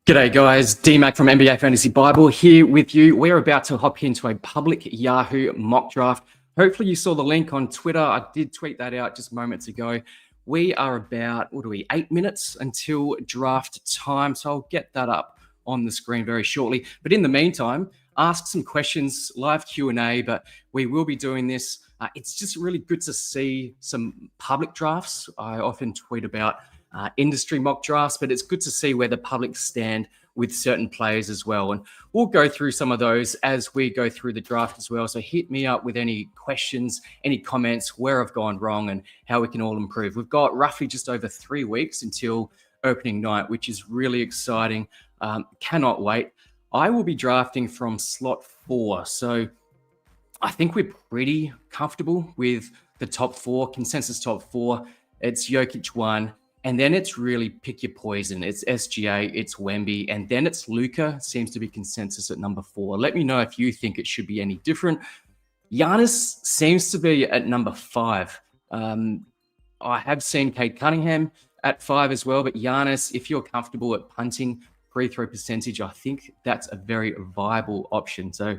G'day guys, D-Mac from NBA Fantasy Bible here with you. We're about to hop into a public Yahoo mock draft. Hopefully you saw the link on Twitter. I did tweet that out just moments ago. We are about, 8 minutes until draft time. So I'll get that up on the screen very shortly. But in the meantime, ask some questions, live Q&A, but we will be doing this. It's just really good to see some public drafts. I often tweet about industry mock drafts, but it's good to see where the public stand with certain players as well. And we'll go through some of those as we go through the draft as well. So hit me up with any questions, any comments, where I've gone wrong and how we can all improve. We've got roughly just over 3 weeks until opening night, which is really exciting. Cannot wait. I will be drafting from slot 4. So I think we're pretty comfortable with the top 4, consensus top 4. It's Jokic 1. And then it's really pick your poison. It's SGA, it's Wemby, and then it's Luka. Seems to be consensus at number 4. Let me know if you think it should be any different. Giannis seems to be at number 5. I have seen Cade Cunningham at 5 as well, but Giannis, if you're comfortable at punting, free throw percentage, I think that's a very viable option. So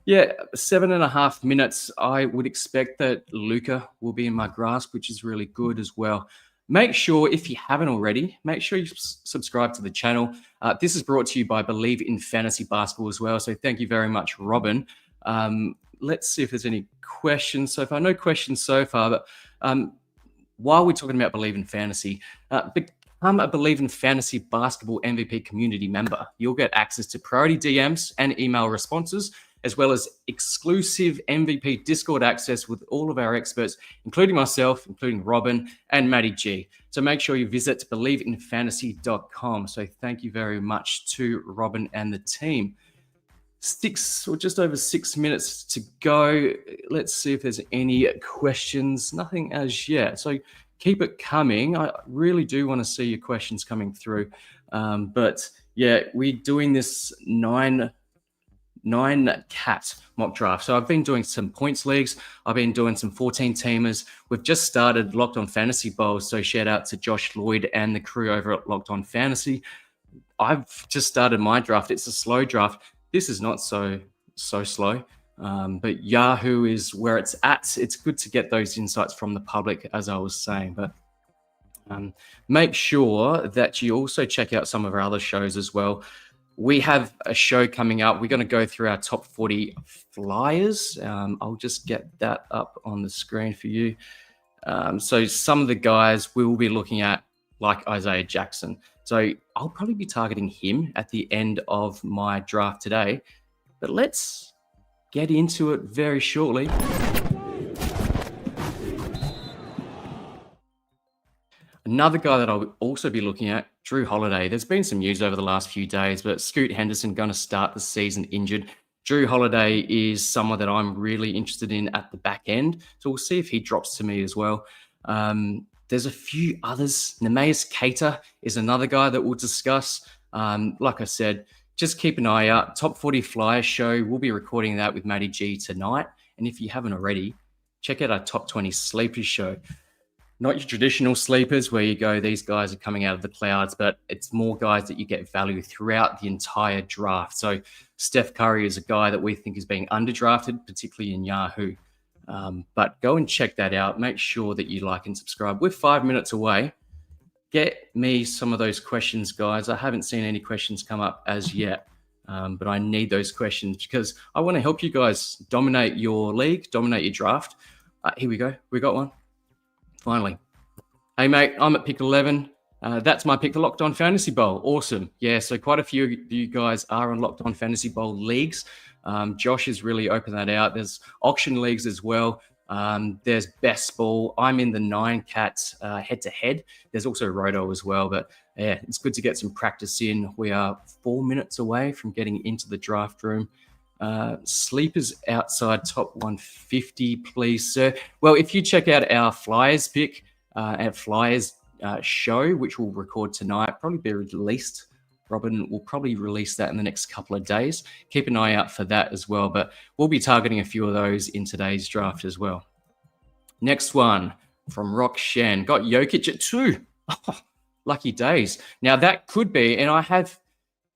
yeah, 7.5 minutes. I would expect that Luka will be in my grasp, which is really good as well. Make sure, if you haven't already, make sure you subscribe to the channel. This is brought to you by Believe in Fantasy Basketball as well. So thank you very much, Robin. Let's see if there's any questions so far. No questions so far, but while we're talking about Believe in Fantasy, become a Believe in Fantasy Basketball MVP community member. You'll get access to priority DMs and email responses, as well as exclusive MVP Discord access with all of our experts, including myself, including Robin and Matty G. So make sure you visit believeinfantasy.com. So thank you very much to Robin and the team. 6 or just over 6 minutes to go. Let's see if there's any questions. Nothing as yet. So keep it coming. I really do want to see your questions coming through. But yeah, we're doing this 9 cat mock draft. So I've been doing some points leagues. I've been doing some 14 teamers. We've just started Locked On Fantasy Bowls. So shout out to Josh Lloyd and the crew over at Locked On Fantasy. I've just started my draft. It's a slow draft. This is not so slow. But Yahoo is where it's at. It's good to get those insights from the public, as I was saying. But make sure that you also check out some of our other shows as well. We have a show coming up. We're going to go through our top 40 flyers. I'll just get that up on the screen for you. So some of the guys we will be looking at, like Isaiah Jackson. So I'll probably be targeting him at the end of my draft today. But let's get into it very shortly. Another guy that I'll also be looking at, Drew Holiday. There's been some news over the last few days, but Scoot Henderson going to start the season injured. Drew Holiday is someone that I'm really interested in at the back end. So we'll see if he drops to me as well. There's a few others. Nemeas Keita is another guy that we'll discuss. Like I said, just keep an eye out. Top 40 Flyer show. We'll be recording that with Matty G tonight. And if you haven't already, check out our Top 20 Sleepers show. Not your traditional sleepers where you go, these guys are coming out of the clouds, but it's more guys that you get value throughout the entire draft. So Steph Curry is a guy that we think is being underdrafted, particularly in Yahoo. But go and check that out. Make sure that you like and subscribe. We're 5 minutes away. Get me some of those questions, guys. I haven't seen any questions come up as yet, but I need those questions because I want to help you guys dominate your league, dominate your draft. Here we go. We got one. Finally. Hey, mate, I'm at pick 11. That's my pick for Locked On Fantasy Bowl. Awesome. Yeah, so quite a few of you guys are on Locked On Fantasy Bowl leagues. Josh has really opened that out. There's auction leagues as well. There's Best Ball. I'm in the 9 cats head-to-head. There's also Roto as well. But, yeah, it's good to get some practice in. We are 4 minutes away from getting into the draft room. Sleepers outside top 150, please, sir. Well, if you check out our Flyers pick, our Flyers show, which we'll record tonight, probably be released. Robin will probably release that in the next couple of days. Keep an eye out for that as well. But we'll be targeting a few of those in today's draft as well. Next one from Rock Shen. Got Jokic at 2. Oh, lucky days. Now, that could be, and I have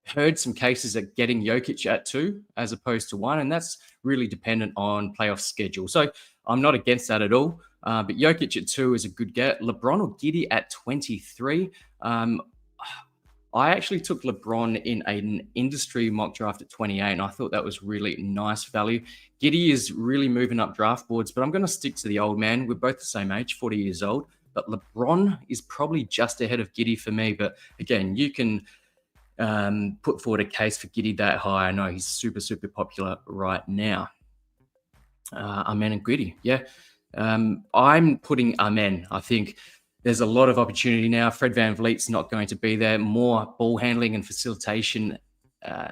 heard some cases at getting Jokic at 2 as opposed to 1, and that's really dependent on playoff schedule. So I'm not against that at all. But Jokic at 2 is a good get. LeBron or Giddy at 23. Um, I actually took LeBron in an industry mock draft at 28, and I thought that was really nice value. Giddy is really moving up draft boards, but I'm going to stick to the old man. We're both the same age, 40 years old. But LeBron is probably just ahead of Giddy for me. But again, you can put forward a case for Giddy that high. I know he's super, super popular right now. Amen and Giddy, yeah. I'm putting Amen. I think there's a lot of opportunity now. Fred VanVleet's not going to be there. More ball handling and facilitation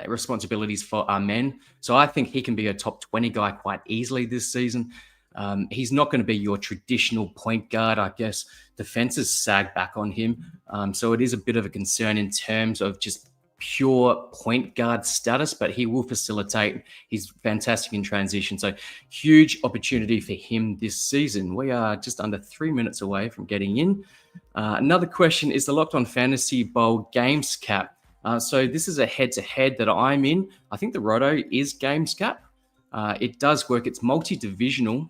responsibilities for Amen. So I think he can be a top 20 guy quite easily this season. He's not going to be your traditional point guard. I guess defenses sag back on him. So it is a bit of a concern in terms of just pure point guard status, but he will facilitate. He's fantastic in transition. So huge opportunity for him this season. We are just under 3 minutes away from getting in. Another question is the Locked On Fantasy Bowl games cap. So this is a head-to-head that I'm in. I think the Roto is games cap. It does work. It's multi-divisional.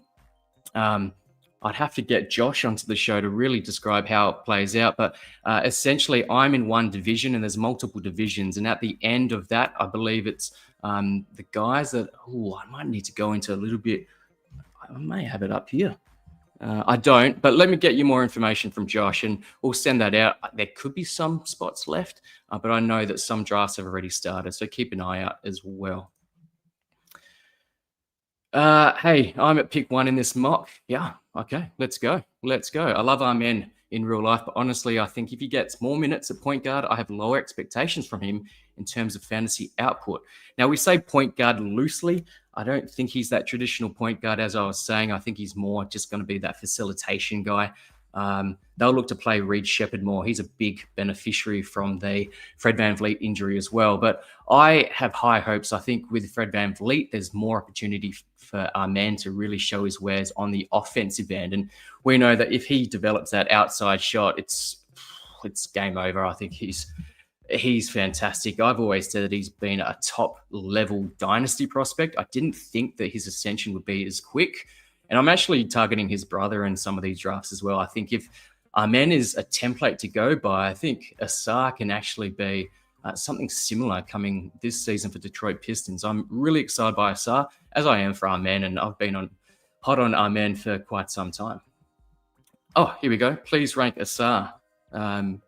I'd have to get Josh onto the show to really describe how it plays out. But essentially, I'm in one division and there's multiple divisions. And at the end of that, I believe it's the guys that, I might need to go into a little bit. I may have it up here. I don't, but let me get you more information from Josh and we'll send that out. There could be some spots left, but I know that some drafts have already started. So keep an eye out as well. Hey, I'm at pick 1 in this mock. Yeah, okay, let's go. Let's go. I love Amen in real life, but honestly, I think if he gets more minutes at point guard, I have lower expectations from him in terms of fantasy output. Now, we say point guard loosely. I don't think he's that traditional point guard, as I was saying. I think he's more just going to be that facilitation guy. They'll look to play Reed Shepherd more. He's a big beneficiary from the Fred VanVleet injury as well. But I have high hopes. I think with Fred VanVleet, there's more opportunity for our man to really show his wares on the offensive end. And we know that if he develops that outside shot, it's game over. I think he's fantastic. I've always said that he's been a top level dynasty prospect. I didn't think that his ascension would be as quick. And I'm actually targeting his brother in some of these drafts as well. I think if Amen is a template to go by, I think Asar can actually be something similar coming this season for Detroit Pistons. I'm really excited by Asar, as I am for Amen, and I've been hot on Amen for quite some time. Oh, here we go. Please rank Asar. Kamara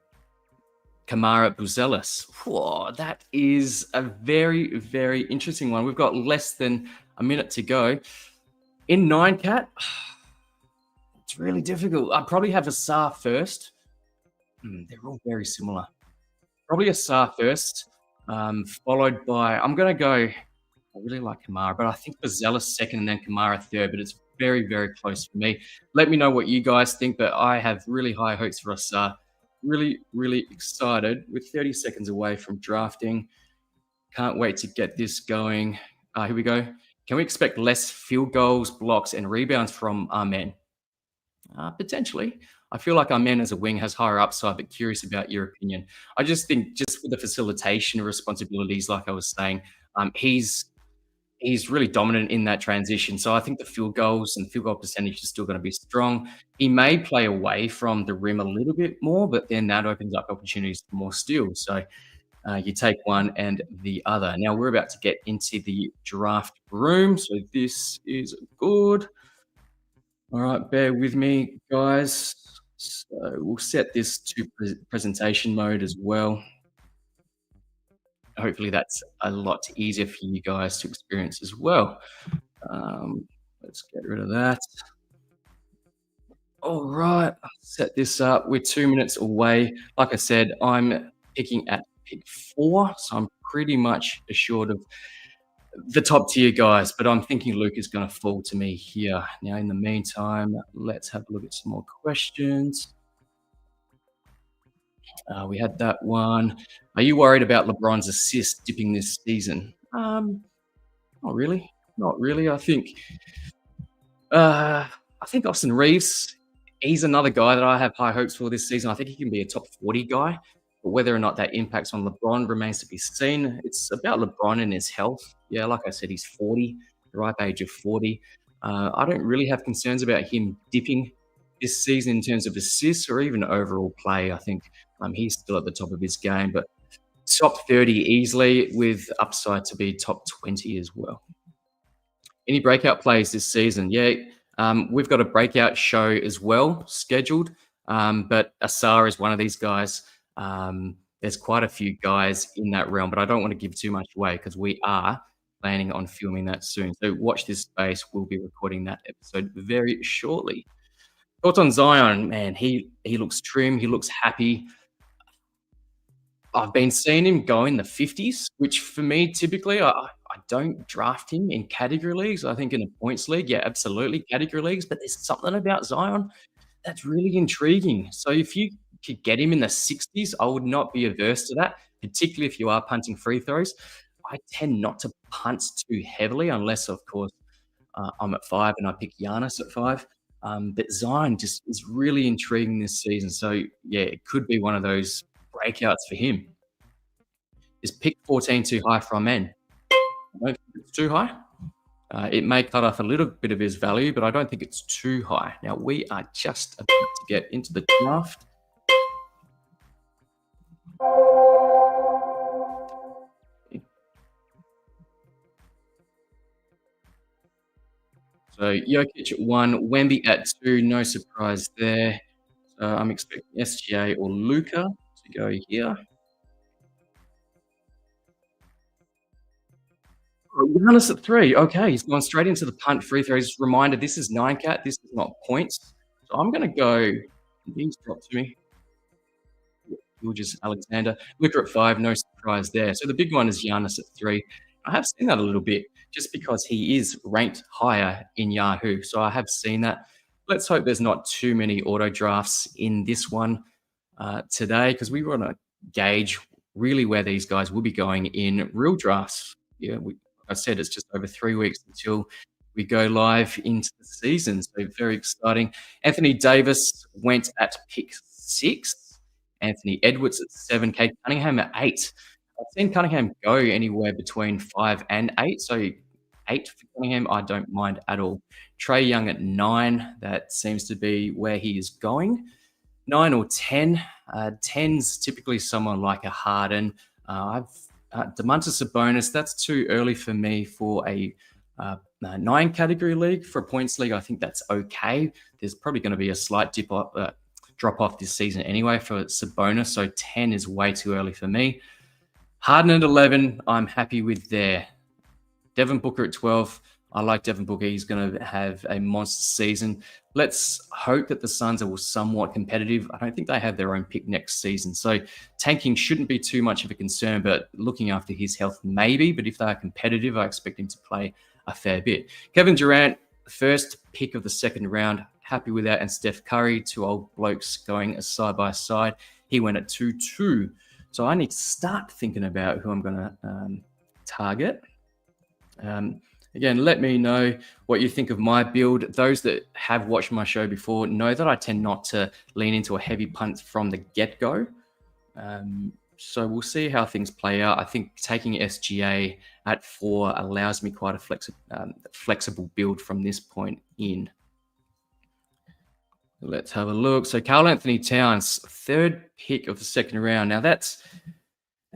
Buzelis. Whoa, that is a very, very interesting one. We've got less than a minute to go. In 9-cat, it's really difficult. I'd probably have Asar first. They're all very similar. Probably Asar first, followed by, I'm going to go, I really like Kamara, but I think Buzelis second and then Kamara third, but it's very, very close for me. Let me know what you guys think, but I have really high hopes for Asar. Really, really excited. We're 30 seconds away from drafting. Can't wait to get this going. Here we go. Can we expect less field goals, blocks, and rebounds from Amen? Potentially. I feel like Amen as a wing has higher upside, but curious about your opinion. I just think just with the facilitation responsibilities, like I was saying, he's really dominant in that transition. So I think the field goals and field goal percentage is still going to be strong. He may play away from the rim a little bit more, but then that opens up opportunities for more steals. So you take one and the other. Now we're about to get into the draft room. So this is good. All right, bear with me, guys. So we'll set this to presentation mode as well. Hopefully that's a lot easier for you guys to experience as well. Let's get rid of that. All right, I'll set this up. We're 2 minutes away. Like I said, I'm picking at pick 4, so I'm pretty much assured of the top tier guys, but I'm thinking Luke is going to fall to me here. Now, in the meantime, let's have a look at some more questions. We had that one. Are you worried about LeBron's assists dipping this season? Not really. Not really. I think Austin Reeves, he's another guy that I have high hopes for this season. I think he can be a top 40 guy. But whether or not that impacts on LeBron remains to be seen. It's about LeBron and his health. Yeah, like I said, he's 40, the ripe age of 40. I don't really have concerns about him dipping this season in terms of assists or even overall play. I think he's still at the top of his game, but top 30 easily with upside to be top 20 as well. Any breakout plays this season? Yeah, we've got a breakout show as well scheduled, but Asar is one of these guys. There's quite a few guys in that realm, but I don't want to give too much away because we are planning on filming that soon. So watch this space. We'll be recording that episode very shortly. Thoughts on Zion? Man, he looks trim. He looks happy. I've been seeing him go in the 50s, which for me, typically, I don't draft him in category leagues. I think in a points league, yeah, absolutely, category leagues, but there's something about Zion that's really intriguing. So if you could get him in the 60s, I would not be averse to that, particularly if you are punting free throws. I tend not to punt too heavily unless, of course, I'm at 5 and I pick Giannis at 5. But Zion just is really intriguing this season. So, yeah, it could be one of those breakouts for him. Is pick 14 too high from men? I don't think it's too high. It may cut off a little bit of his value, but I don't think it's too high. Now, we are just about to get into the draft. So Jokic at 1, Wemby at 2, no surprise there. So I'm expecting SGA or Luca to go here. Oh, Giannis at 3. Okay, he's gone straight into the punt free throws. Reminder, this is 9 cat. This is not points. So I'm going to go. He's dropped to me. Georges Alexander. Luka at 5, no surprise there. So the big one is Giannis at 3. I have seen that a little bit just because he is ranked higher in Yahoo. So I have seen that. Let's hope there's not too many auto drafts in this one today because we want to gauge really where these guys will be going in real drafts. Yeah, I said it's just over 3 weeks until we go live into the season. So very exciting. Anthony Davis went at pick 6. Anthony Edwards at 7, Kate Cunningham at 8. I've seen Cunningham go anywhere between 5 and 8, so 8 for Cunningham, I don't mind at all. Trae Young at 9, that seems to be where he is going. 9 or 10. 10's typically someone like a Harden. Domantas Sabonis, that's too early for me for a 9 category league. For a points league, I think that's okay. There's probably going to be a slight drop off this season anyway for Sabonis, so 10 is way too early for me. Harden at 11, I'm happy with there. Devin Booker at 12, I like Devin Booker. He's going to have a monster season. Let's hope that the Suns are somewhat competitive. I don't think they have their own pick next season, so tanking shouldn't be too much of a concern, but looking after his health maybe, but if they are competitive, I expect him to play a fair bit. Kevin Durant, first pick of the second round, happy with that, and Steph Curry, 2 old blokes going side by side. He went at 2-2. So I need to start thinking about who I'm going to target. Again, let me know what you think of my build. Those that have watched my show before know that I tend not to lean into a heavy punt from the get-go. So we'll see how things play out. I think taking SGA at 4 allows me quite a flexible build from this point in. Let's have a look. So Karl Anthony Towns, 3rd pick of the second round. Now that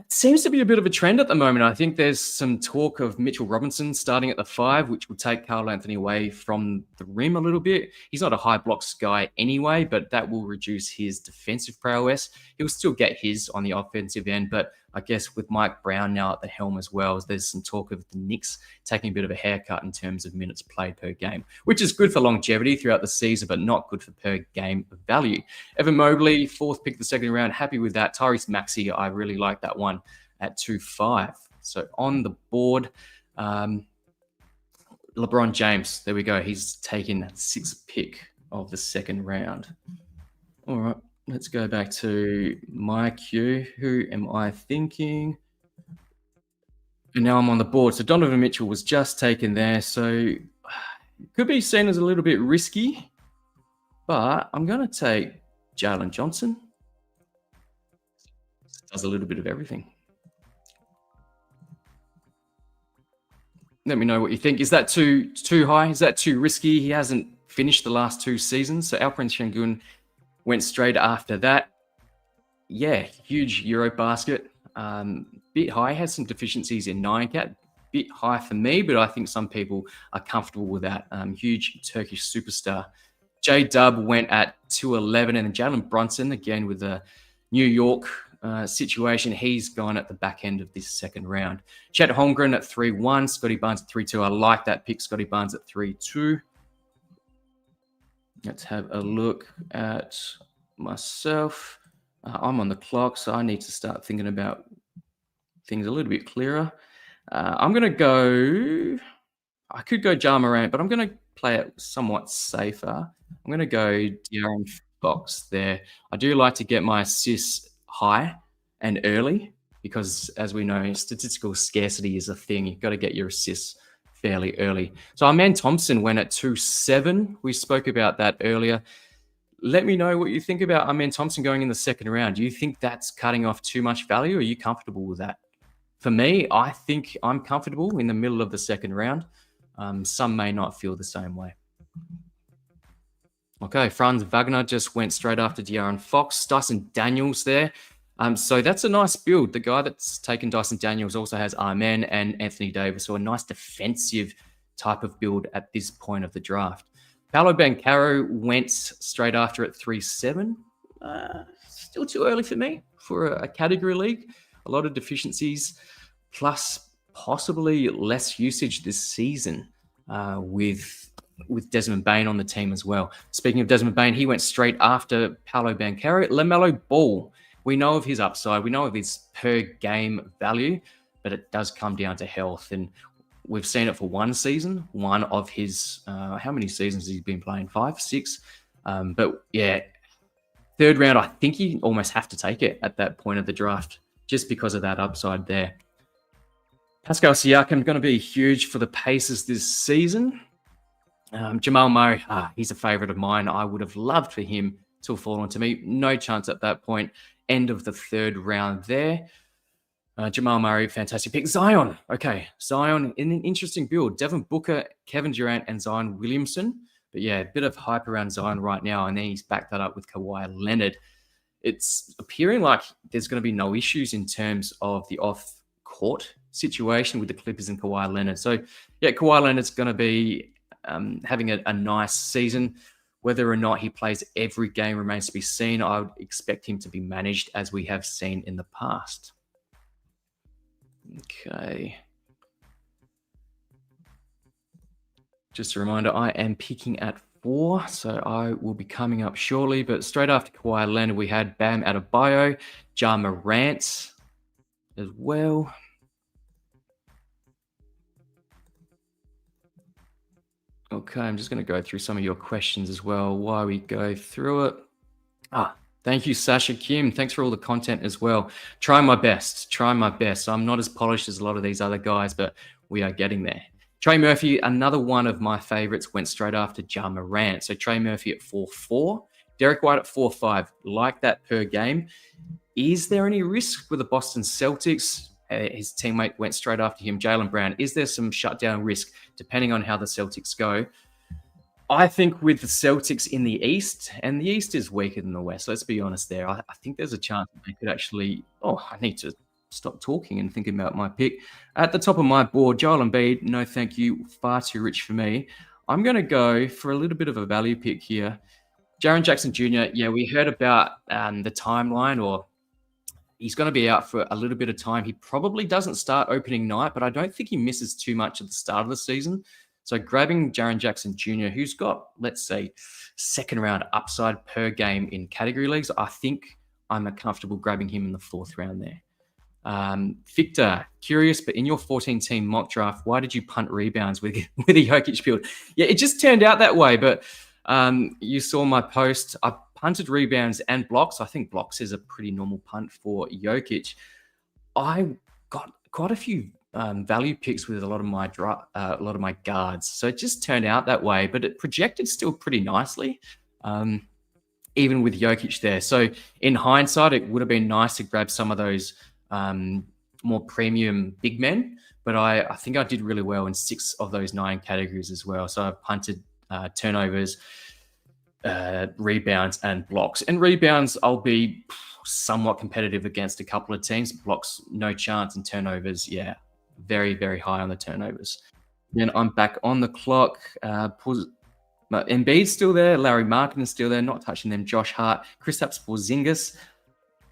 seems to be a bit of a trend at the moment. I think there's some talk of Mitchell Robinson starting at the 5, which will take Karl Anthony away from the rim a little bit. He's not a high blocks guy anyway, but that will reduce his defensive prowess. He'll still get his on the offensive end, but I guess with Mike Brown now at the helm as well, there's some talk of the Knicks taking a bit of a haircut in terms of minutes played per game, which is good for longevity throughout the season, but not good for per game value. Evan Mobley, 4th pick of the second round, happy with that. Tyrese Maxey, I really like that one at 2-5. So on the board, LeBron James, there we go. He's taken 6th pick of the second round. All right. Let's go back to my queue. Who am I thinking? And now I'm on the board. So Donovan Mitchell was just taken there. So could be seen as a little bit risky, but I'm going to take Jalen Johnson. Does a little bit of everything. Let me know what you think. Is that too high? Is that too risky? He hasn't finished the last 2 seasons. So Alperen Şengün went straight after that. Yeah, huge Euro basket. Bit high. Has some deficiencies in 9 cat. Bit high for me, but I think some people are comfortable with that. Huge Turkish superstar. J Dub went at 211, and then Jalen Brunson again with the New York situation. He's gone at the back end of this second round. Chet Holmgren at 3-1, Scotty Barnes at 3-2. I like that pick. Scotty Barnes at 3-2. Let's have a look at myself. I'm on the clock, so I need to start thinking about things a little bit clearer. I'm going to go... I could go Ja Morant, but I'm going to play it somewhat safer. I'm going to go De'Aaron Fox there. I do like to get my assists high and early because, as we know, statistical scarcity is a thing. You've got to get your assists fairly early. So Amen Thompson went at 2-7. We spoke about that earlier. Let me know what you think about Amen Thompson going in the second round. Do you think that's cutting off too much value? Or are you comfortable with that? For me, I think I'm comfortable in the middle of the second round. Some may not feel the same way. Okay, Franz Wagner just went straight after De'Aaron Fox. Dyson Daniels there. So that's a nice build. The guy that's taken Dyson Daniels also has Amen and Anthony Davis. So a nice defensive type of build at this point of the draft. Paolo Banchero went straight after at 3-7. Still too early for me for a category league. A lot of deficiencies, plus possibly less usage this season with Desmond Bane on the team as well. Speaking of Desmond Bane, he went straight after Paolo Banchero. LaMelo Ball, we know of his upside. We know of his per game value, but it does come down to health. And we've seen it for one season, one of his, how many seasons has he been playing? 5, 6? But yeah, third round, I think you almost have to take it at that point of the draft just because of that upside there. Pascal Siakam going to be huge for the Pacers this season. Jamal Murray, he's a favorite of mine. I would have loved for him to have fallen to me. No chance at that point. End of the third round there. Jamal Murray, fantastic pick. Zion. Okay, Zion in an interesting build. Devin Booker, Kevin Durant, and Zion Williamson. But yeah, a bit of hype around Zion right now, and then he's backed that up with Kawhi Leonard. It's appearing like there's going to be no issues in terms of the off-court situation with the Clippers and Kawhi Leonard. So yeah, Kawhi Leonard's going to be having a nice season. Whether or not he plays every game remains to be seen. I would expect him to be managed as we have seen in the past. Okay. Just a reminder, I am picking at 4, so I will be coming up shortly. But straight after Kawhi Leonard, we had Bam Adebayo, Ja Morant as well. Okay, I'm just going to go through some of your questions as well while we go through it. Thank you, Sasha Kim. Thanks for all the content as well. Trying my best. I'm not as polished as a lot of these other guys, but we are getting there. Trey Murphy, another one of my favorites, went straight after Ja Morant. So Trey Murphy at 4-4. Derek White at 4-5. Like that per game. Is there any risk with the Boston Celtics? His teammate went straight after him, Jaylen Brown. Is there some shutdown risk depending on how the Celtics go? I think with the Celtics in the East, and the East is weaker than the West, let's be honest there. I think there's a chance that they could actually... I need to stop talking and thinking about my pick. At the top of my board, Joel Embiid, no thank you, far too rich for me. I'm going to go for a little bit of a value pick here. Jaren Jackson Jr., yeah, we heard about the timeline, or he's going to be out for a little bit of time. He probably doesn't start opening night, but I don't think he misses too much at the start of the season. So grabbing Jaren Jackson Jr., who's got, let's say, second round upside per game in category leagues, I think I'm comfortable grabbing him in the 4th round there. Victor, curious, but in your 14-team mock draft, why did you punt rebounds with a Jokic build? Yeah, it just turned out that way, but you saw my post. I punted rebounds and blocks. I think blocks is a pretty normal punt for Jokic. I got quite a few value picks with a lot of my guards, so it just turned out that way. But it projected still pretty nicely. even with Jokic there. So in hindsight, it would have been nice to grab some of those more premium big men. But I think I did really well in 6 of those 9 categories as well. So I punted turnovers, rebounds, and blocks. And rebounds, I'll be somewhat competitive against a couple of teams. Blocks, no chance. And turnovers, yeah, very, very high on the turnovers. Then I'm back on the clock. Embiid's still there. Larry Markkanen's still there. Not touching them. Josh Hart, Kristaps Porzingis.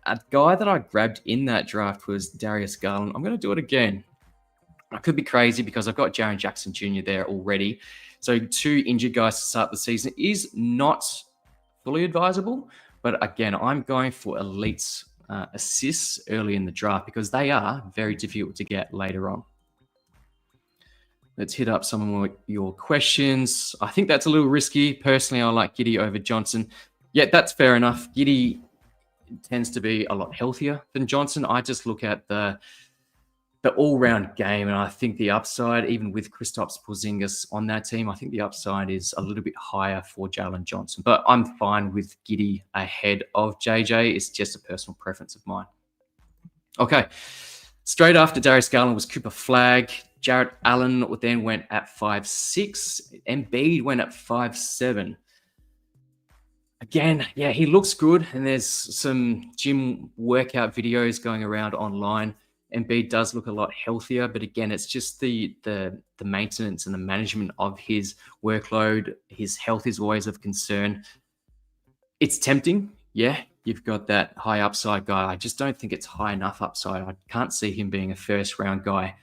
A guy that I grabbed in that draft was Darius Garland. I'm going to do it again. I could be crazy because I've got Jaren Jackson Jr. there already. So 2 injured guys to start the season is not fully advisable. But again, I'm going for elite assists early in the draft because they are very difficult to get later on. Let's hit up some more your questions. I think that's a little risky. Personally, I like Giddey over Johnson. Yeah, that's fair enough. Giddey tends to be a lot healthier than Johnson. I just look at the all-round game, and I think the upside, even with Kristaps Porzingis on that team, I think the upside is a little bit higher for Jalen Johnson. But I'm fine with Giddey ahead of JJ. It's just a personal preference of mine. Okay. Straight after Darius Garland was Cooper Flagg. Jarrett Allen then went at 5'6". Embiid went at 5'7". Again, yeah, he looks good, and there's some gym workout videos going around online. Embiid does look a lot healthier, but again, it's just the maintenance and the management of his workload. His health is always of concern. It's tempting, yeah. You've got that high upside guy. I just don't think it's high enough upside. I can't see him being a first-round guy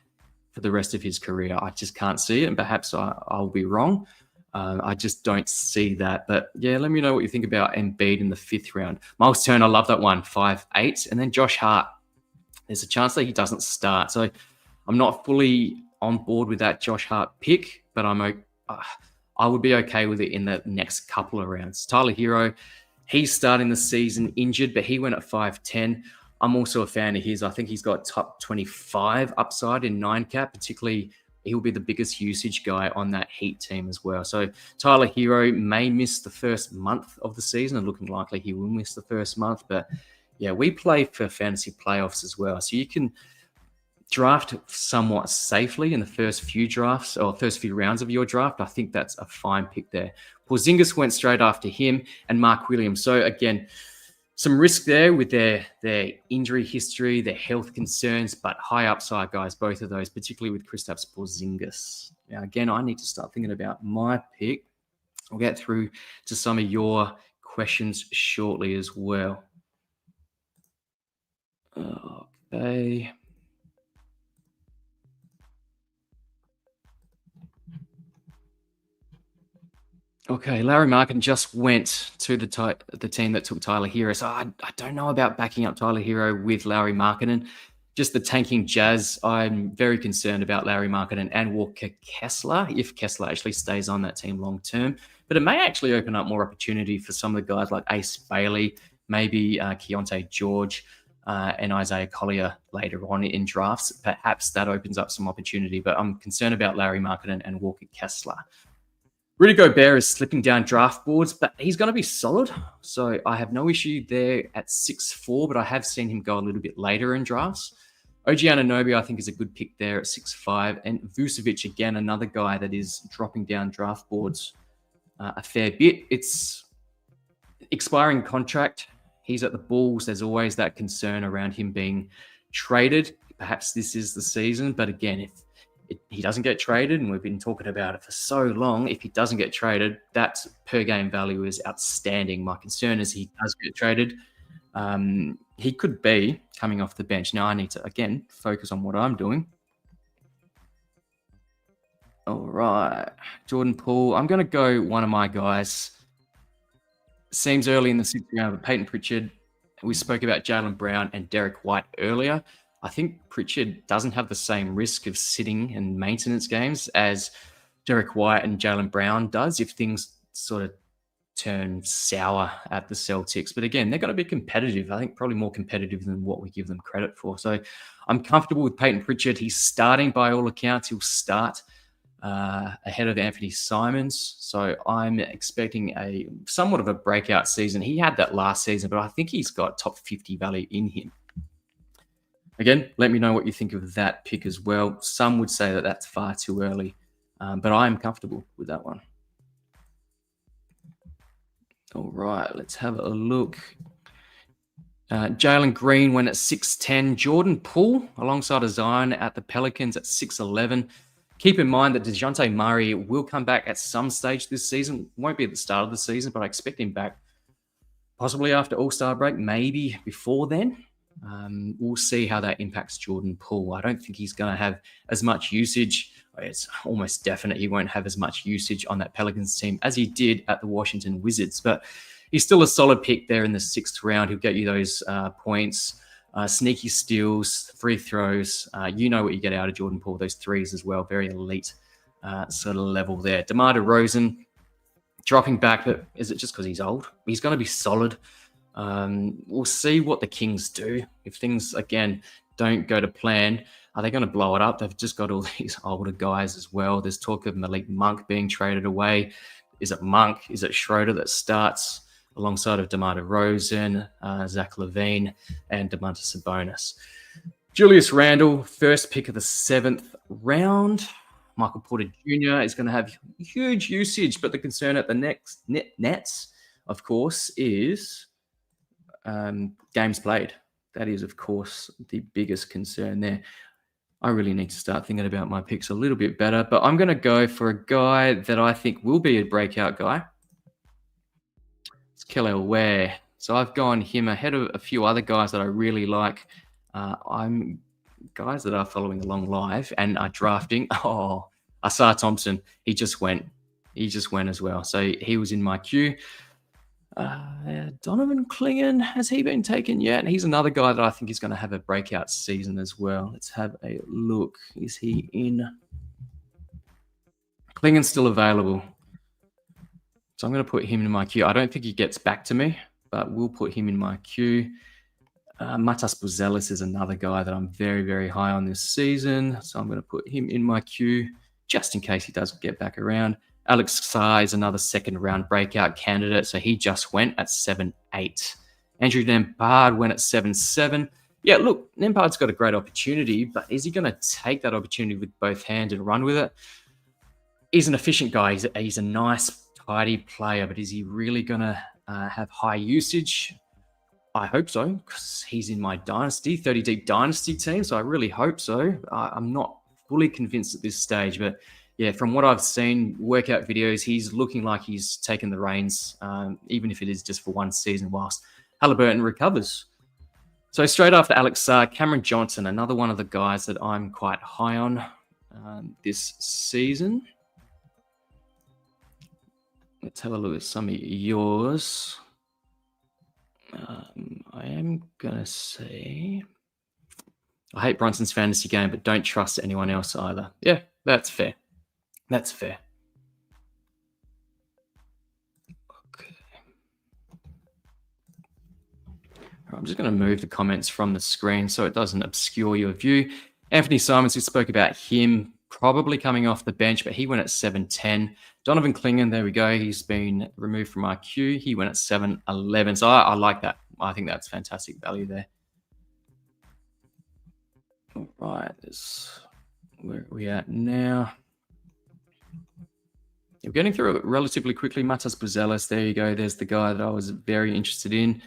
for the rest of his career. I just can't see it, and perhaps I'll be wrong. I just don't see that. But yeah, let me know what you think about Embiid in the 5th round. Miles Turner, I love that one, 5'8". And then Josh Hart. There's a chance that he doesn't start. So I'm not fully on board with that Josh Hart pick, but I would be okay with it in the next couple of rounds. Tyler Hero, he's starting the season injured, but he went at 5'10". I'm also a fan of his. I think he's got top 25 upside in 9-cap, particularly he'll be the biggest usage guy on that Heat team as well. So Tyler Hero may miss the first month of the season, and looking likely he will miss the first month. But yeah, we play for fantasy playoffs as well. So you can draft somewhat safely in the first few drafts or first few rounds of your draft. I think that's a fine pick there. Porzingis went straight after him, and Mark Williams. So again, some risk there with their injury history, their health concerns, but high upside guys, both of those, particularly with Kristaps Porzingis. Now, again, I need to start thinking about my pick. I'll get through to some of your questions shortly as well. Okay. Okay, Larry Markin just went to the team that took Tyler Hero. So I don't know about backing up Tyler Hero with Larry Markkinen. Just the tanking Jazz, I'm very concerned about Larry Markkinen and Walker Kessler, if Kessler actually stays on that team long term. But it may actually open up more opportunity for some of the guys like Ace Bailey, maybe Keontae George, and Isaiah Collier later on in drafts. Perhaps that opens up some opportunity. But I'm concerned about Larry Markkinen and Walker Kessler. Rudy Gobert is slipping down draft boards, but he's going to be solid. So I have no issue there at 6'4", but I have seen him go a little bit later in drafts. OG Anunoby, I think, is a good pick there at 6'5". And Vucevic, again, another guy that is dropping down draft boards a fair bit. It's expiring contract. He's at the Bulls. There's always that concern around him being traded. Perhaps this is the season. But again, if he doesn't get traded, and we've been talking about it for so long, if he doesn't get traded, that per game value is outstanding. My concern is he does get traded. He could be coming off the bench. Now I need to, again, focus on what I'm doing. All right. Jordan Poole. I'm going to go one of my guys. Seems early in the 6th round, but Peyton Pritchard. We spoke about Jaylen Brown and Derek White earlier. I think Pritchard doesn't have the same risk of sitting and maintenance games as Derek White and Jaylen Brown does if things sort of turn sour at the Celtics. But again, they're going to be competitive. I think probably more competitive than what we give them credit for. So I'm comfortable with Peyton Pritchard. He's starting by all accounts. He'll start ahead of Anthony Simons. So I'm expecting a somewhat of a breakout season. He had that last season, but I think he's got top 50 value in him. Again, let me know what you think of that pick as well. Some would say that that's far too early, but I'm comfortable with that one. All right, let's have a look. Jalen Green went at 6'10". Jordan Poole alongside of Zion at the Pelicans at 6'11". Keep in mind that DeJounte Murray will come back at some stage this season. Won't be at the start of the season, but I expect him back possibly after All-Star break, maybe before then. We'll see how that impacts Jordan Poole. I don't think he's going to have as much usage. It's almost definite he won't have as much usage on that Pelicans team as he did at the Washington Wizards, but he's still a solid pick there in the 6th round. He'll get you those points, sneaky steals, free throws. You know what you get out of Jordan Poole, those threes as well. Very elite sort of level there. DeMar DeRozan dropping back, but is it just because he's old? He's going to be solid. We'll see what the Kings do. If things, again, don't go to plan, are they going to blow it up? They've just got all these older guys as well. There's talk of Malik Monk being traded away. Is it Monk? Is it Schroeder that starts alongside of DeMar DeRozan, Zach LaVine, and Domantas Sabonis? Julius Randle, first pick of the 7th round. Michael Porter Jr. is going to have huge usage, but the concern at the Nets, of course, is games played. That is, of course, the biggest concern there. I really need to start thinking about my picks a little bit better, but I'm going to go for a guy that I think will be a breakout guy. It's Kelly Ware. So I've gone him ahead of a few other guys that I really like. I'm guys that are following along live and are drafting. Oh, Asar Thompson. He just went as well. So he was in my queue. Donovan Clingan, has he been taken yet? He's another guy that I think is going to have a breakout season as well. Let's have a look. Is he in? Clingan's still available. So I'm going to put him in my queue. I don't think he gets back to me, but we'll put him in my queue. Matas Buzelis is another guy that I'm very, very high on this season. So I'm going to put him in my queue just in case he doesn't get back around. Alex Sai is another 2nd round breakout candidate. So he just went at 7'8". Andrew Nembhard went at 7'7". Yeah, look, Nembhard's got a great opportunity, but is he going to take that opportunity with both hands and run with it? He's an efficient guy. He's a nice, tidy player, but is he really going to have high usage? I hope so, because he's in my Dynasty, 30-deep Dynasty team, so I really hope so. I'm not fully convinced at this stage, but yeah, from what I've seen, workout videos, he's looking like he's taken the reins, even if it is just for one season, whilst Halliburton recovers. So straight after Alex Sarr, Cameron Johnson, another one of the guys that I'm quite high on this season. Let's have a look at some of yours. I am going to say, I hate Brunson's fantasy game, but don't trust anyone else either. Yeah, that's fair. That's fair. Okay. I'm just going to move the comments from the screen so it doesn't obscure your view. Anthony Simons, we spoke about him probably coming off the bench, but he went at 7'10". Donovan Clingan, there we go. He's been removed from our queue. He went at 7'11". So I like that. I think that's fantastic value there. All right. Where are we at now? We're getting through it relatively quickly. Matas Buzelis, there you go. There's the guy that I was very interested in.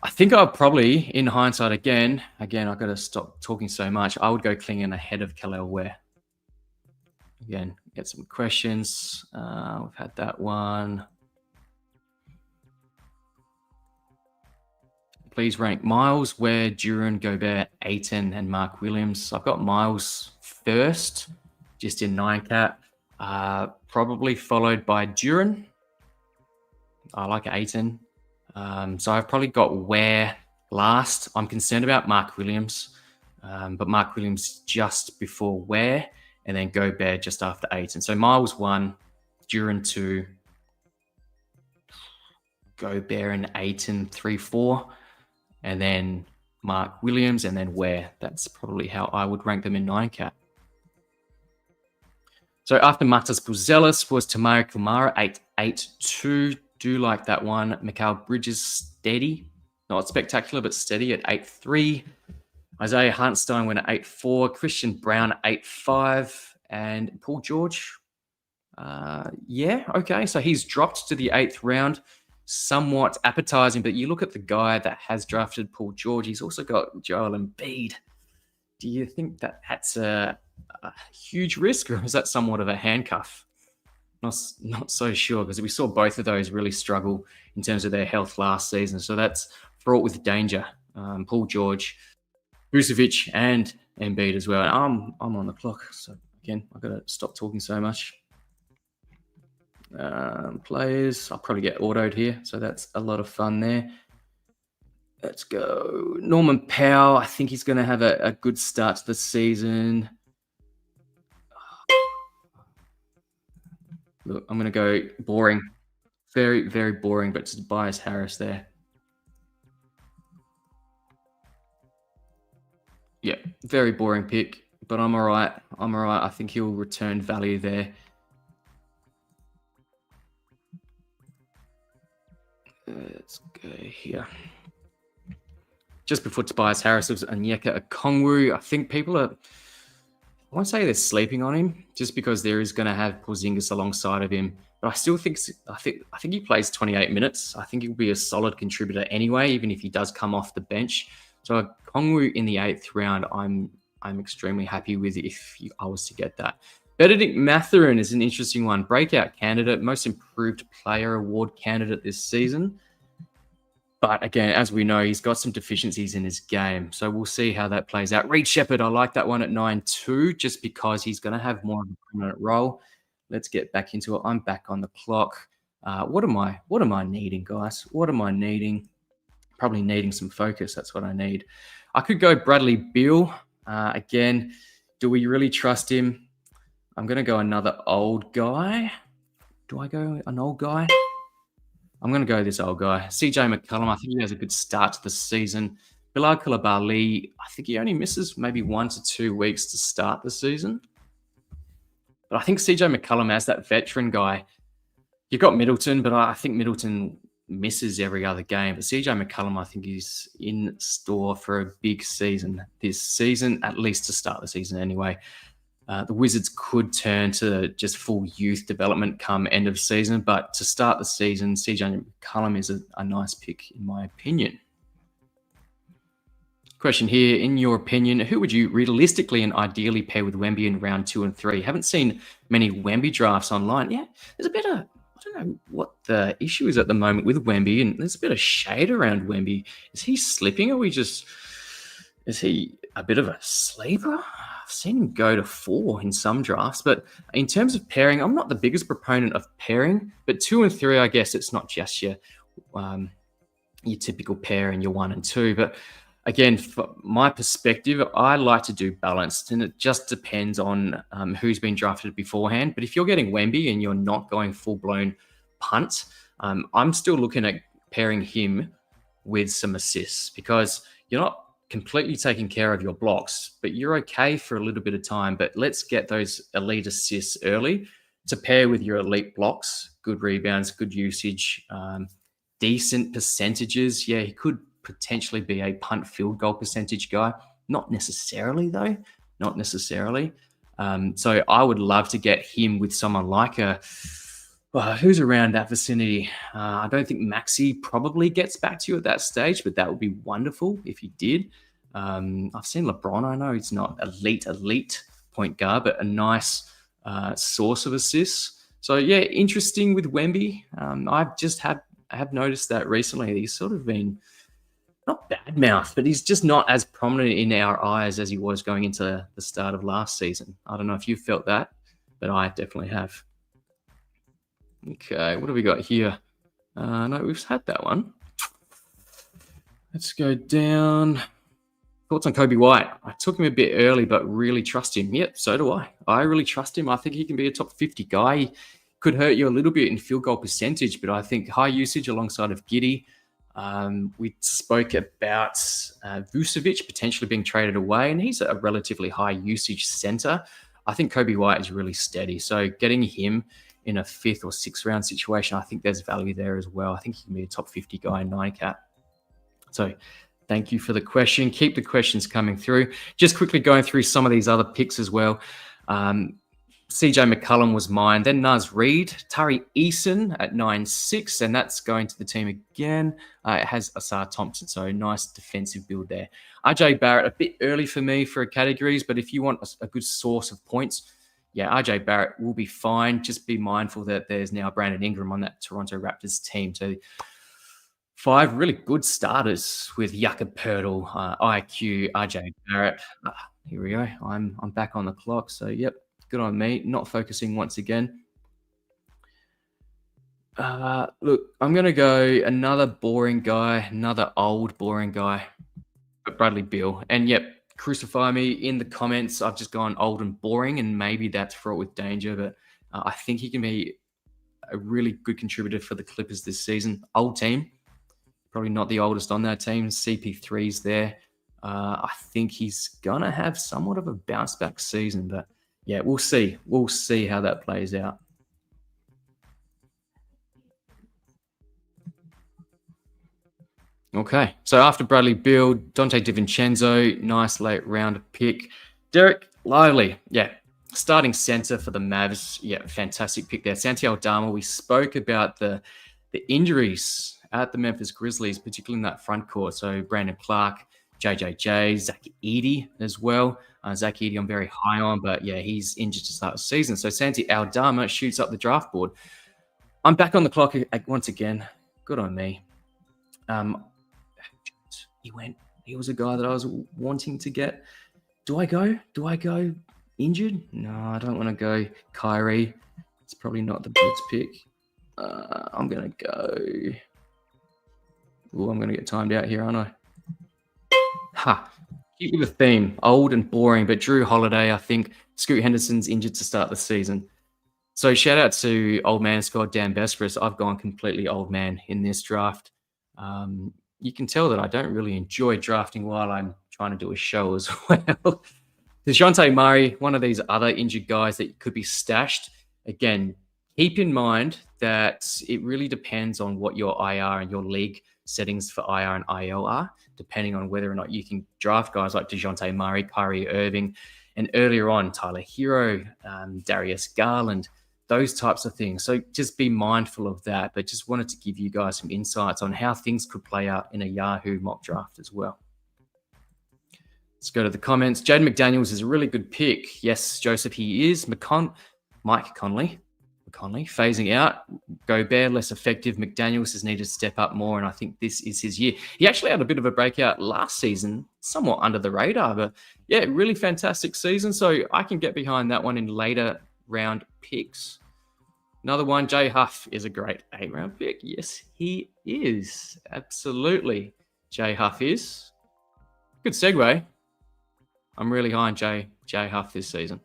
I think I'll probably, in hindsight again, I've got to stop talking so much. I would go Clingan ahead of Kelly Ware. Again, get some questions. We've had that one. Please rank Miles, Ware, Duran, Gobert, Ayton, and Mark Williams. I've got Miles first, just in 9-cap. Probably followed by Duran. I like Ayton. So I've probably got Ware last. I'm concerned about Mark Williams, but Mark Williams just before Ware, and then Gobert just after Ayton. So Miles 1, Duran 2, Gobert and Ayton 3, 4, and then Mark Williams, and then Ware. That's probably how I would rank them in 9-cap. So after Matas Buzelis was Tamara Kumara, 8.82. Do like that one. Mikhail Bridges, steady. Not spectacular, but steady at 8.3. Isaiah Hartenstein went at 8.4. Christian Brown at 8.5. And Paul George, yeah, okay. So he's dropped to the 8th round. Somewhat appetizing, but you look at the guy that has drafted Paul George, he's also got Joel Embiid. Do you think that that's a huge risk, or is that somewhat of a handcuff? Not so sure, because we saw both of those really struggle in terms of their health last season. So that's fraught with danger. Paul George, Vucevic, and Embiid as well. And I'm on the clock, so again, I've got to stop talking so much. Players, I'll probably get autoed here, so that's a lot of fun there. Let's go. Norman Powell, I think he's going to have a good start to the season. Look, I'm going to go boring. Very, very boring, but Tobias Harris there. Yeah, very boring pick, but I'm all right. I think he'll return value there. Let's go here. Just before Tobias Harris was Onyeka Okongwu. I think people are, I won't say they're sleeping on him just because there is going to have Porzingis alongside of him. But I still think he plays 28 minutes. I think he'll be a solid contributor anyway, even if he does come off the bench. So Okongwu in the 8th round, I'm extremely happy with if I was to get that. Benedict Mathurin is an interesting one. Breakout candidate, most improved player award candidate this season. But again, as we know, he's got some deficiencies in his game. So we'll see how that plays out. Reed Shepherd, I like that one at 9.2 just because he's going to have more of a prominent role. Let's get back into it. I'm back on the clock. What am I needing, guys? What am I needing? Probably needing some focus. That's what I need. I could go Bradley Beal. Again, do we really trust him? I'm going to go another old guy. Do I go an old guy? I'm going to go this old guy. CJ McCollum, I think he has a good start to the season. Bilal Coulibaly, I think he only misses maybe 1 to 2 weeks to start the season. But I think CJ McCollum as that veteran guy, you've got Middleton, but I think Middleton misses every other game. But CJ McCollum, I think he's in store for a big season this season, at least to start the season anyway. The Wizards could turn to just full youth development come end of season, but to start the season, CJ McCollum is a nice pick in my opinion. Question here, in your opinion, who would you realistically and ideally pair with Wemby in round 2 and 3? Haven't seen many Wemby drafts online. Yeah, there's a bit of, I don't know what the issue is at the moment with Wemby, and there's a bit of shade around Wemby. Is he slipping, or is he a bit of a sleeper? I've seen him go to 4 in some drafts, but in terms of pairing, I'm not the biggest proponent of pairing, but 2 and 3, I guess it's not just your typical pair and your 1 and 2. But again, from my perspective, I like to do balanced, and it just depends on who's been drafted beforehand. But if you're getting Wemby and you're not going full-blown punt, I'm still looking at pairing him with some assists, because you're not completely taking care of your blocks, but you're okay for a little bit of time. But let's get those elite assists early to pair with your elite blocks, good rebounds, good usage, decent percentages. Yeah, he could potentially be a punt field goal percentage guy. Not necessarily, though. Not necessarily. So I would love to get him with someone like who's around that vicinity. I don't think Maxey probably gets back to you at that stage, but that would be wonderful if he did. I've seen LeBron. I know he's not elite point guard, but a nice source of assists. So yeah, interesting with Wemby. I have noticed that recently. He's sort of been not bad mouth, but he's just not as prominent in our eyes as he was going into the start of last season. I don't know if you felt that, but I definitely have. Okay, what have we got here? No, we've had that one. Let's go down. Thoughts on Kobe White? I took him a bit early, but really trust him. Yep, so do I. I really trust him. I think he can be a top 50 guy. He could hurt you a little bit in field goal percentage, but I think high usage alongside of Giddey. We spoke about Vucevic potentially being traded away, and he's a relatively high usage center. I think Kobe White is really steady. So getting him in a 5th or 6th round situation, I think there's value there as well. I think he can be a top 50 guy in 9-cat. So thank you for the question. Keep the questions coming through. Just quickly going through some of these other picks as well. CJ McCullum was mine. Then Naz Reid, Tari Eason at 9-6, and that's going to the team again. It has Asar Thompson, so nice defensive build there. RJ Barrett, a bit early for me for categories, but if you want a good source of points, yeah, RJ Barrett will be fine. Just be mindful that there's now Brandon Ingram on that Toronto Raptors team. So 5 really good starters with Jakob Poeltl, IQ, RJ Barrett. Here we go. I'm back on the clock. So, yep, good on me. Not focusing once again. Look, I'm going to go another boring guy, another old boring guy, but Bradley Beal. And, yep, crucify me in the comments. I've just gone old and boring, and maybe that's fraught with danger, but I think he can be a really good contributor for the Clippers this season. Old team. Probably not the oldest on that team. CP3's there. I think he's going to have somewhat of a bounce back season, but yeah, we'll see. We'll see how that plays out. Okay, so after Bradley Beal, Dante DiVincenzo, nice late round pick. Derek Lively, yeah, starting center for the Mavs. Yeah, fantastic pick there. Santi Aldama, we spoke about the injuries at the Memphis Grizzlies, particularly in that front court. So Brandon Clark, JJJ, Zach Edey as well. Zach Edey I'm very high on, but yeah, he's injured to start the season. So Santi Aldama shoots up the draft board. I'm back on the clock once again. Good on me. He was a guy that I was wanting to get. Do I go injured? No, I don't want to go Kyrie. It's probably not the best pick. I'm going to go... Oh, I'm going to get timed out here, aren't I? Keep with the theme. Old and boring, but Drew Holiday, I think. Scoot Henderson's injured to start the season. So shout out to Old Man Squad, Dan Besperis. I've gone completely old man in this draft. You can tell that I don't really enjoy drafting while I'm trying to do a show as well. DeJounte Murray, one of these other injured guys that could be stashed. Again, keep in mind that it really depends on what your IR and your league settings for IR and IL are, depending on whether or not you can draft guys like DeJounte Murray, Kyrie Irving, and earlier on, Tyler Hero, Darius Garland, those types of things. So just be mindful of that, but just wanted to give you guys some insights on how things could play out in a Yahoo mock draft as well. Let's go to the comments. Jaden McDaniels is a really good pick. Yes, Joseph, he is. Mike Conley, phasing out. Gobert, less effective. McDaniels has needed to step up more, and I think this is his year. He actually had a bit of a breakout last season, somewhat under the radar, but yeah, really fantastic season. So I can get behind that one in later round picks. Another one, Jay Huff is a great 8-round pick. Yes, he is. Absolutely. Jay Huff is. Good segue. I'm really high on Jay Huff this season.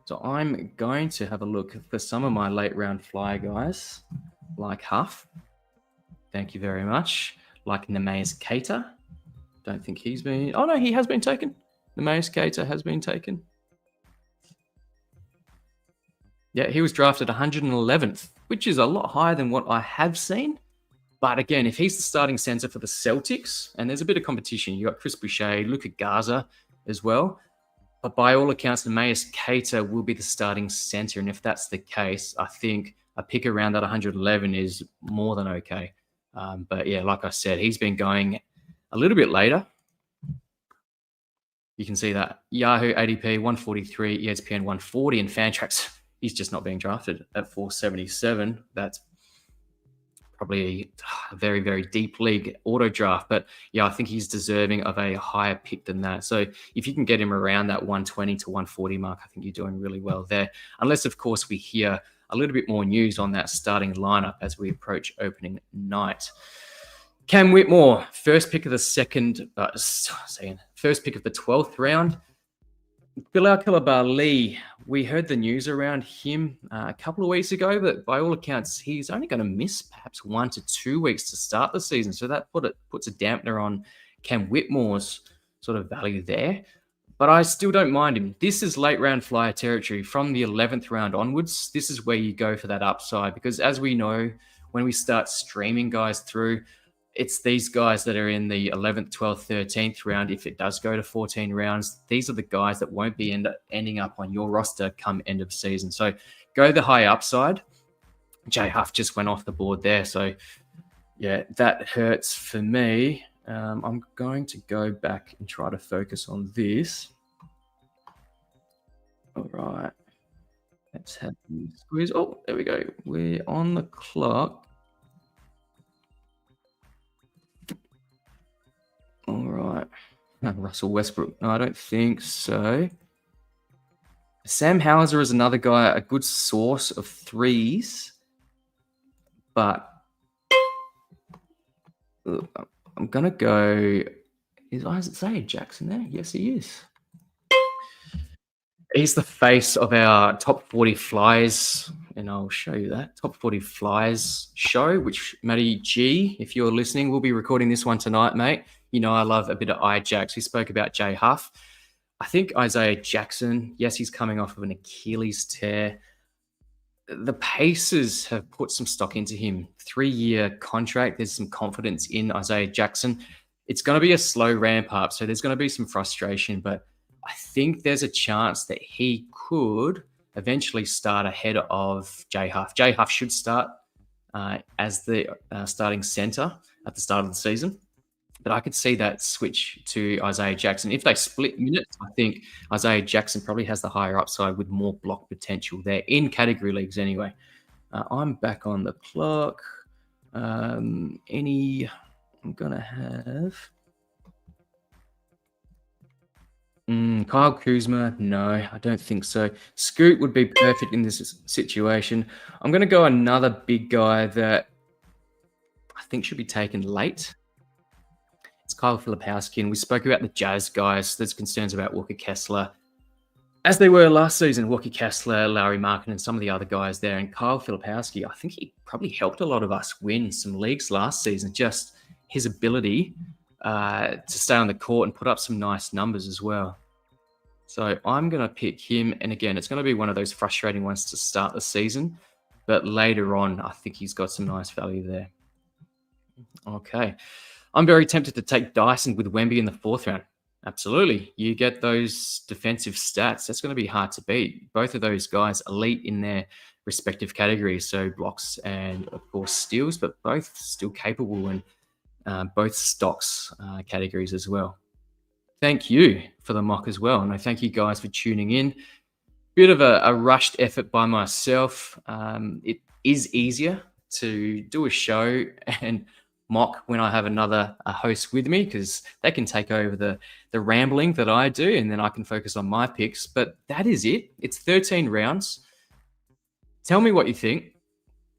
So I'm going to have a look for some of my late round flyer guys, like Huff. Thank you very much. Like Nemeas Keita. Don't think he's been... Oh, no, he has been taken. Nemeas Keita has been taken. Yeah, he was drafted 111th, which is a lot higher than what I have seen. But again, if he's the starting center for the Celtics, and there's a bit of competition, you got Chris Boucher, Luka Garza as well. But by all accounts, Nemeas Keita will be the starting center. And if that's the case, I think a pick around that 111 is more than okay. But yeah, like I said, he's been going a little bit later. You can see that Yahoo ADP 143, ESPN 140, and Fantrax, he's just not being drafted at 477. That's probably a very, very deep league auto draft. But yeah, I think he's deserving of a higher pick than that. So if you can get him around that 120 to 140 mark, I think you're doing really well there. Unless, of course, we hear a little bit more news on that starting lineup as we approach opening night. Cam Whitmore, first pick of the 12th round. Bilal Coulibaly, we heard the news around him a couple of weeks ago, but by all accounts, he's only going to miss perhaps 1 to 2 weeks to start the season. So that puts a dampener on Cam Whitmore's sort of value there. but I still don't mind him. This is late round flyer territory. From the 11th round onwards, this is where you go for that upside, because as we know, when we start streaming guys through, it's these guys that are in the 11th, 12th, 13th round. If it does go to 14 rounds, these are the guys that won't be ending up on your roster come end of season. So go the high upside. J Huff just went off the board there. So yeah, that hurts for me. I'm going to go back and try to focus on this. All right. Let's have the squeeze. Oh, there we go. We're on the clock. All right. Russell Westbrook. No, I don't think so. Sam Hauser is another guy, a good source of threes, but I'm going to go. Is Isaiah Jackson there? Yes, he is. He's the face of our top 40 flyers, and I'll show you that top 40 flyers show, which Matty G, if you're listening, we'll be recording this one tonight, mate. You know, I love a bit of Ijax. We spoke about J Huff. I think Isaiah Jackson, yes, he's coming off of an Achilles tear. The Pacers have put some stock into him. 3-year contract. There's some confidence in Isaiah Jackson. It's going to be a slow ramp up, so there's going to be some frustration, but I think there's a chance that he could eventually start ahead of J Huff. J Huff should start as the starting center at the start of the season, but I could see that switch to Isaiah Jackson. If they split minutes, I think Isaiah Jackson probably has the higher upside with more block potential there in category leagues anyway. I'm back on the clock. I'm going to have... Kyle Kuzma, no, I don't think so. Scoot would be perfect in this situation. I'm going to go another big guy that I think should be taken late. It's Kyle Filipowski, and we spoke about the Jazz guys. There's concerns about Walker Kessler, as they were last season. Walker Kessler, Larry Markin, and some of the other guys there. And Kyle Filipowski, I think he probably helped a lot of us win some leagues last season. Just his ability to stay on the court and put up some nice numbers as well. So I'm going to pick him. And again, it's going to be one of those frustrating ones to start the season. But later on, I think he's got some nice value there. Okay. I'm very tempted to take Dyson with Wemby in the 4th round. Absolutely. You get those defensive stats. That's going to be hard to beat. Both of those guys elite in their respective categories. So blocks and, of course, steals, but both still capable in both stocks categories as well. Thank you for the mock as well. And I thank you guys for tuning in. Bit of a rushed effort by myself. It is easier to do a show and mock when I have another host with me, because they can take over the rambling that I do, and then I can focus on my picks. But that is it. It's 13 rounds. Tell me what you think.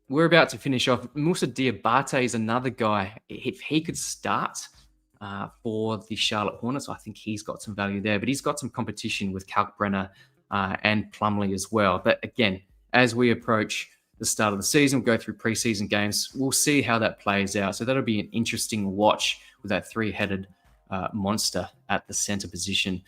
We're about to finish off. Moussa Diabate is another guy. If he could start for the Charlotte Hornets, I think he's got some value there. But he's got some competition with Kalkbrenner and Plumlee as well. But again, as we approach the start of the season, we'll go through preseason games. We'll see how that plays out. So that'll be an interesting watch with that 3-headed monster at the center position.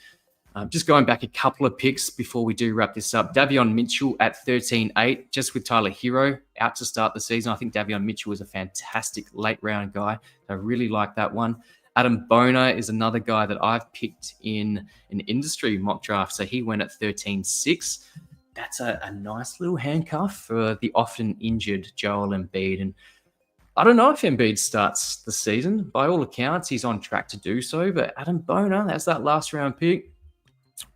Just going back a couple of picks before we do wrap this up. Davion Mitchell at 13-8, just with Tyler Hero out to start the season. I think Davion Mitchell is a fantastic late round guy. I really like that one. Adam Boner is another guy that I've picked in an industry mock draft. So he went at 13-6. That's a nice little handcuff for the often injured Joel Embiid. And I don't know if Embiid starts the season. By all accounts, he's on track to do so. But Adam Boner, that's that last round pick.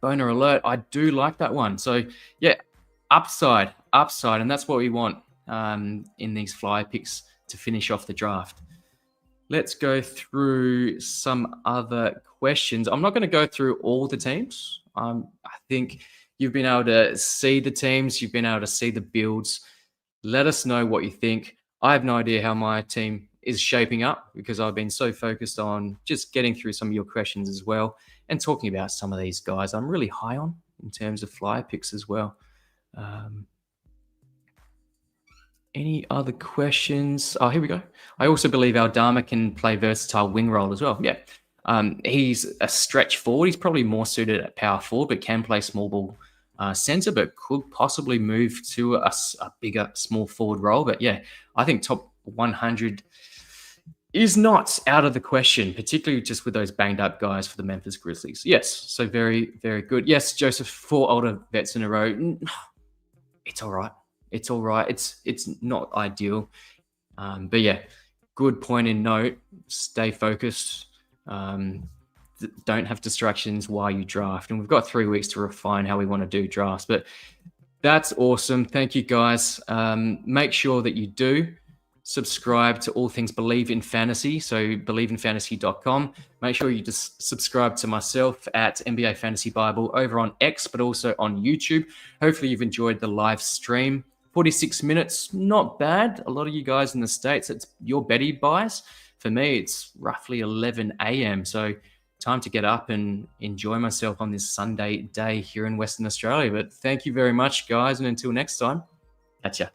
Boner alert. I do like that one. So, yeah, upside. And that's what we want in these flyer picks to finish off the draft. Let's go through some other questions. I'm not going to go through all the teams. I think you've been able to see the teams. You've been able to see the builds. Let us know what you think. I have no idea how my team is shaping up, because I've been so focused on just getting through some of your questions as well and talking about some of these guys I'm really high on in terms of flyer picks as well. Any other questions? Oh, here we go. I also believe Aldama can play versatile wing role as well. Yeah. He's a stretch forward. He's probably more suited at power forward, but can play small ball center, but could possibly move to a bigger small forward role. But yeah, I think top 100 is not out of the question, particularly just with those banged up guys for the Memphis Grizzlies. Yes, so very, very good. Yes, Joseph, 4 older vets in a row. It's all right. It's all right. It's not ideal. But yeah, good point in note. Stay focused. Don't have distractions while you draft. And we've got 3 weeks to refine how we want to do drafts. But that's awesome. Thank you, guys. Make sure that you do subscribe to all things Believe in Fantasy. So believeinfantasy.com. Make sure you just subscribe to myself at NBA Fantasy Bible over on X, but also on YouTube. Hopefully you've enjoyed the live stream. 46 minutes, not bad. A lot of you guys in the States, it's your Betty buys. For me, it's roughly 11 a.m. So time to get up and enjoy myself on this Sunday day here in Western Australia. But thank you very much, guys. And until next time, catch ya.